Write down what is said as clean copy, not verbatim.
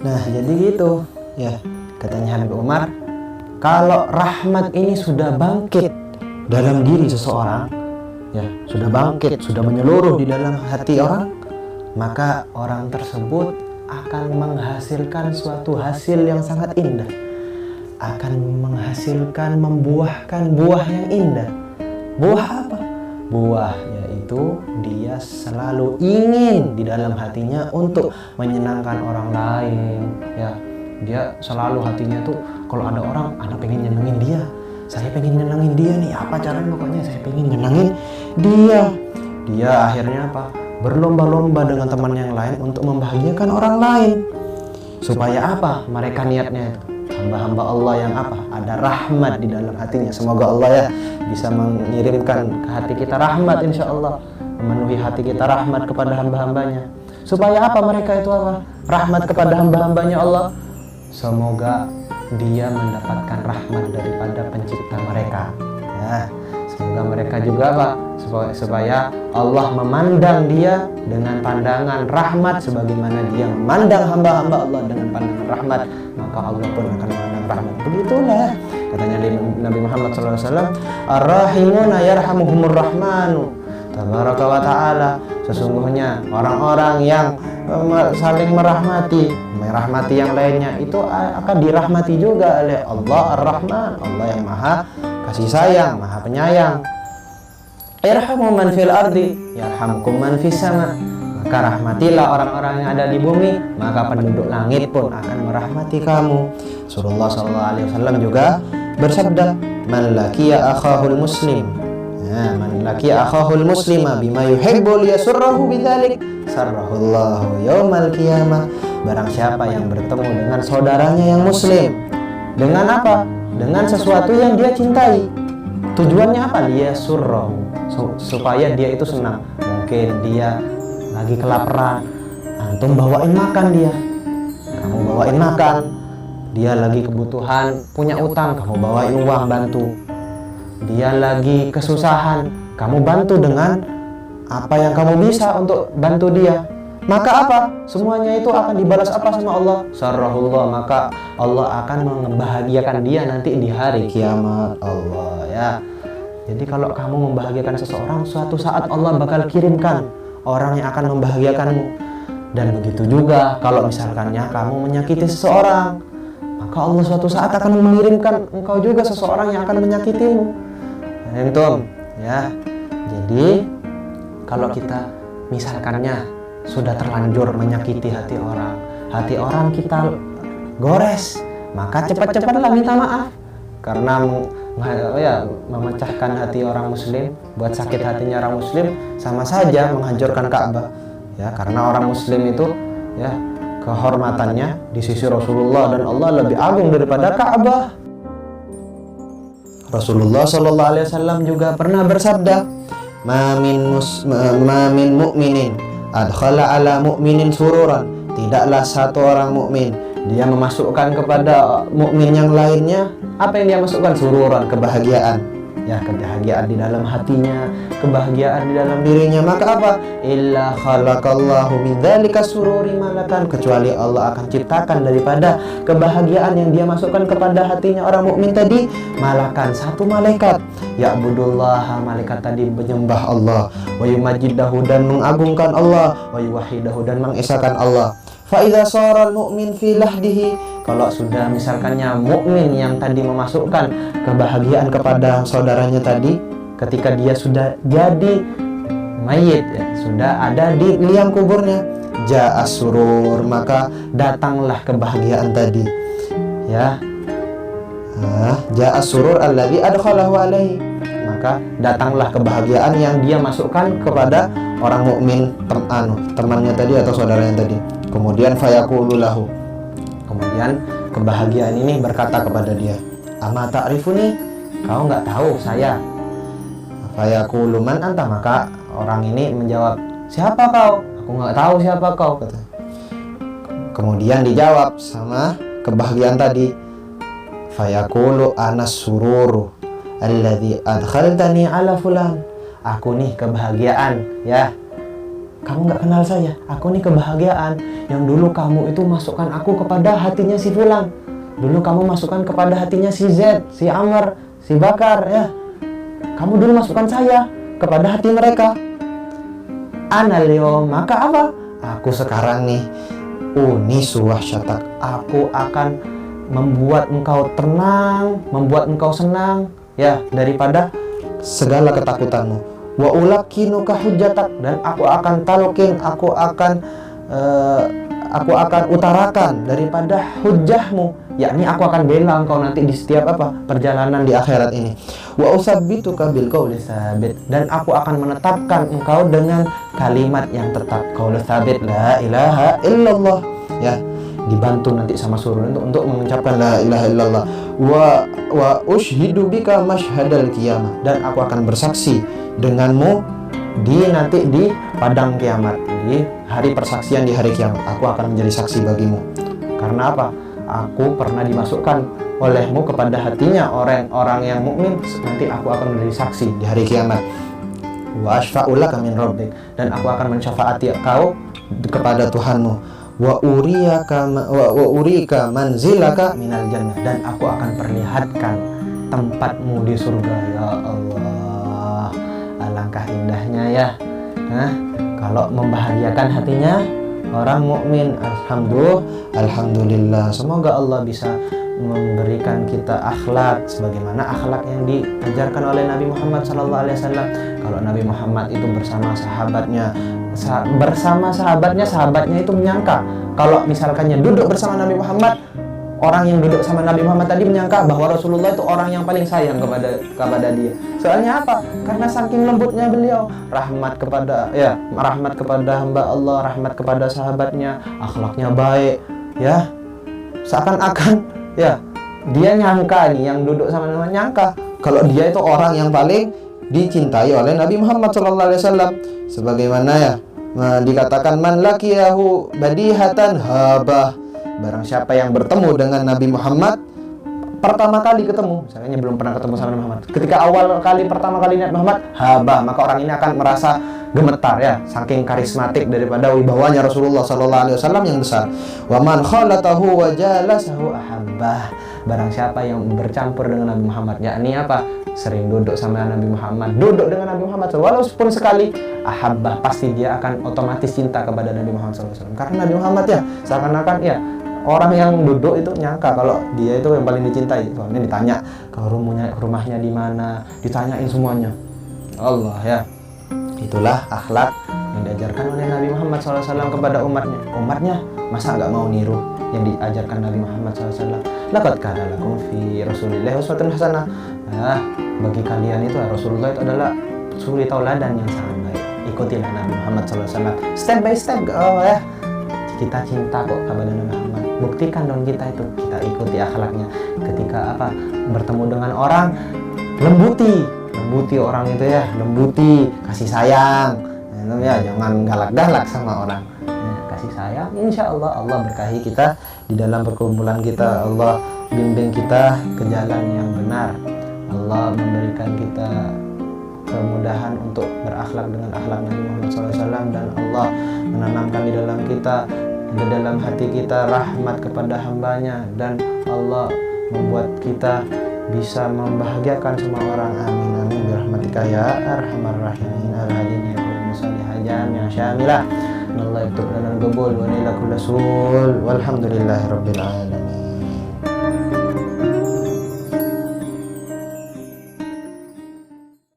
Nah, jadi gitu ya, katanya Habib Umar, kalau rahmat ini sudah bangkit dalam diri seseorang, ya, sudah bangkit, sudah menyeluruh di dalam hati orang, maka orang tersebut akan menghasilkan suatu hasil yang sangat indah, akan menghasilkan, membuahkan buah yang indah. Buah apa? Buah yaitu dia selalu ingin di dalam hatinya untuk menyenangkan orang lain, ya. Dia selalu hatinya tuh kalau ada orang, anak pengen nyenengin dia, saya pengen nyenengin dia nih, apa caranya, pokoknya saya pengen nyenengin dia. Dia akhirnya apa? Berlomba-lomba dengan teman yang lain untuk membahagiakan orang lain. Supaya apa? Mereka niatnya itu hamba-hamba Allah yang apa? Ada rahmat di dalam hatinya. Semoga Allah ya bisa mengirimkan ke hati kita rahmat, insya Allah, memenuhi hati kita rahmat kepada hamba-hambanya. Supaya apa mereka itu apa? Rahmat kepada hamba-hambanya Allah. Semoga dia mendapatkan rahmat daripada pencipta mereka, ya. Semoga mereka juga apa? Supaya Allah memandang dia dengan pandangan rahmat sebagaimana dia memandang hamba-hamba Allah dengan pandangan rahmat, maka Allah pun akan memandang rahmat. Begitulah katanya Nabi Muhammad SAW, ar-rahimuna yarhamuhumur rahmanu tabaraka wa ta'ala. Sesungguhnya orang-orang yang saling merahmati yang lainnya itu akan dirahmati juga oleh Allah Ar-Rahman, Allah yang maha kasih sayang, maha penyayang. Irhamu man fil ardi yarhamkum man fis sama. Maka rahmatilah orang-orang yang ada di bumi, maka penduduk langit pun akan merahmati kamu. Rasulullah SAW juga bersabda, man laqiya akhahul muslim, ya, man laqiya akhahul muslima bima yuhibbu liyasurrahu bidzalik sarrahullahu yaumal qiyamah. Barang siapa yang bertemu dengan saudaranya yang muslim dengan apa? Dengan sesuatu yang dia cintai. Tujuannya apa? Liyasurrahu, supaya dia itu senang. Mungkin dia lagi kelaparan, antum bawain makan dia, kamu bawain makan. Dia lagi kebutuhan, punya utang, kamu bawain uang, bantu. Dia lagi kesusahan, kamu bantu dengan apa yang kamu bisa untuk bantu dia. Maka apa? Semuanya itu akan dibalas apa sama Allah? Sarrahullah, maka Allah akan membahagiakan dia nanti di hari kiamat. Allah ya. Jadi kalau kamu membahagiakan seseorang, suatu saat Allah bakal kirimkan orang yang akan membahagiakanmu. Dan begitu juga kalau misalkannya kamu menyakiti seseorang, maka Allah suatu saat akan mengirimkan engkau juga seseorang yang akan menyakitimu. Entum ya. Jadi kalau kita misalkannya sudah terlanjur menyakiti hati orang kita gores, maka cepat-cepatlah minta maaf. Karena ya, memecahkan hati orang muslim, buat sakit hatinya orang muslim sama saja menghancurkan Ka'bah. Ya, karena orang muslim itu ya kehormatannya di sisi Rasulullah dan Allah lebih agung daripada Ka'bah. Rasulullah SAW juga pernah bersabda, ma min mu'minin adkhala ala mu'minin sururan. Tidaklah satu orang mukmin dia memasukkan kepada mukmin yang lainnya apa yang dia masukkan? Sururan, kebahagiaan. Ya, kebahagiaan di dalam hatinya, kebahagiaan di dalam dirinya. Maka apa? Illa khalaqallahu min dzalika sururi malakan. Kecuali Allah akan ciptakan daripada kebahagiaan yang dia masukkan kepada hatinya orang mukmin tadi, malakan, satu malaikat. Ya'budullah, malaikat tadi menyembah Allah, wa yumajidahu, dan mengagungkan Allah, wa yuwahidahu, dan mengesahkan Allah. Fa idza sharal mu'min fi lahdihi, kalau sudah misalkannya mukmin yang tadi memasukkan kebahagiaan kepada saudaranya tadi, ketika dia sudah jadi mayit, ya, sudah ada di liang kuburnya, ja'as surur, maka datanglah kebahagiaan tadi. Ya. Ja'as surur alladzi adkhalahu alaihi, maka datanglah kebahagiaan yang dia masukkan kepada orang mukmin temannya tadi atau saudaranya tadi. Kemudian fayaqulu lahu, kemudian kebahagiaan ini berkata kepada dia, ama ta'rifuni, kau nggak tahu saya? Fayaqulu man anta, maka orang ini menjawab, siapa kau? Aku nggak tahu siapa kau, kata. Kemudian dijawab sama kebahagiaan tadi, fayaqulu anas sururu alladzi adkhaltani ala fulan. Aku nih kebahagiaan, ya, kamu nggak kenal saya. Aku nih kebahagiaan yang dulu kamu itu masukkan aku kepada hatinya si Fulan. Dulu kamu masukkan kepada hatinya si Z, si Amr, si Bakar, ya. Kamu dulu masukkan saya kepada hati mereka. Ana Leo, maka apa? Aku sekarang nih, unisu wahsyatak. Aku akan membuat engkau tenang, membuat engkau senang, ya, daripada segala ketakutanmu. Wa ulakinuka hujjatak, dan aku akan talqin, aku akan utarakan daripada hujjahmu, yakni aku akan bela engkau nanti di setiap perjalanan di akhirat ini. Wa usabbituka bil qawli tsabit, dan aku akan menetapkan engkau dengan kalimat yang tetap, qaul tsabit, la ilaha illallah, ya, dibantu nanti sama surun untuk mengucapkan la ilaha illallah. Wa ushhidu bika masyhadal qiyamah, dan aku akan bersaksi denganmu nanti di padang kiamat, di hari persaksian di hari kiamat. Aku akan menjadi saksi bagimu. Karena apa? Aku pernah dimasukkan olehmu kepada hatinya orang-orang yang mukmin. Nanti aku akan menjadi saksi di hari kiamat. Wa ashfa'u laka min rabbik, dan aku akan mensyafaati kau kepada Tuhanmu. Wa urika manzilaka minal jannah, dan aku akan perlihatkan tempatmu di surga. Ya Allah, alangkah indahnya ya. Kalau membahagiakan hatinya orang mukmin. Alhamdulillah. Semoga Allah bisa memberikan kita akhlak sebagaimana akhlak yang diajarkan oleh Nabi Muhammad SAW. Kalau Nabi Muhammad itu bersama sahabatnya itu menyangka kalau misalkannya duduk bersama Nabi Muhammad, orang yang duduk sama Nabi Muhammad tadi menyangka bahwa Rasulullah itu orang yang paling sayang kepada dia. Soalnya apa? Karena saking lembutnya beliau, rahmat kepada hamba Allah, rahmat kepada sahabatnya, akhlaknya baik, ya. Seakan-akan ya dia nyangka nih, yang duduk sama Nabi Muhammad nyangka kalau dia itu orang yang paling dicintai oleh Nabi Muhammad SAW. Sebagaimana ya dikatakan, man laqiyahu badihatan habah, barang siapa yang bertemu dengan Nabi Muhammad pertama kali ketemu, misalnya belum pernah ketemu sama Nabi Muhammad, ketika pertama kali Nabi Muhammad habah, maka orang ini akan merasa gemetar, ya, saking karismatik daripada wibawanya Rasulullah SAW yang besar. Wa man khalatahu wa jalasahu ahabbah, barang siapa yang bercampur dengan Nabi Muhammad, yakni apa? Sering duduk sama Nabi Muhammad, duduk dengan Nabi Muhammad walaupun sekali, ahabbah, pasti dia akan otomatis cinta kepada Nabi Muhammad SAW. Karena Nabi Muhammad ya seakan-akan ya orang yang duduk itu nyangka kalau dia itu yang paling dicintai. Soalnya ditanya ke rumahnya di mana, ditanyain semuanya. Allah, ya. Itulah akhlak yang diajarkan oleh Nabi Muhammad SAW kepada umatnya. Umatnya masa nggak mau niru yang diajarkan Nabi Muhammad SAW? Laqad kana lakum fi Rasulillahi uswatun hasanah. Nah, bagi kalian itu Rasulullah itu adalah suri tauladan yang sangat baik. Ikutilah Nabi Muhammad SAW step by step. Ya, kita cinta kok kepada Nabi Muhammad. Buktikan dong kita ikuti akhlaknya. Ketika bertemu dengan orang, lembuti orang itu, ya, lembuti, kasih sayang, ya, jangan galak-galak sama orang, ya, kasih sayang. Insya Allah berkahi kita di dalam perkumpulan kita. Allah bimbing kita ke jalan yang benar. Allah memberikan kita kemudahan untuk berakhlak dengan akhlak Nabi Muhammad SAW, dan Allah menanamkan di dalam hati kita rahmat kepada hambanya, dan Allah membuat kita bisa membahagiakan semua orang. Amin amin birahmatika ya arhamar rahimin. Al-hadin ya musallihah jami'ah syamilah. Allah yaktub lana al-qabul wa lana kullu sul. Walhamdulillahirabbil alamin.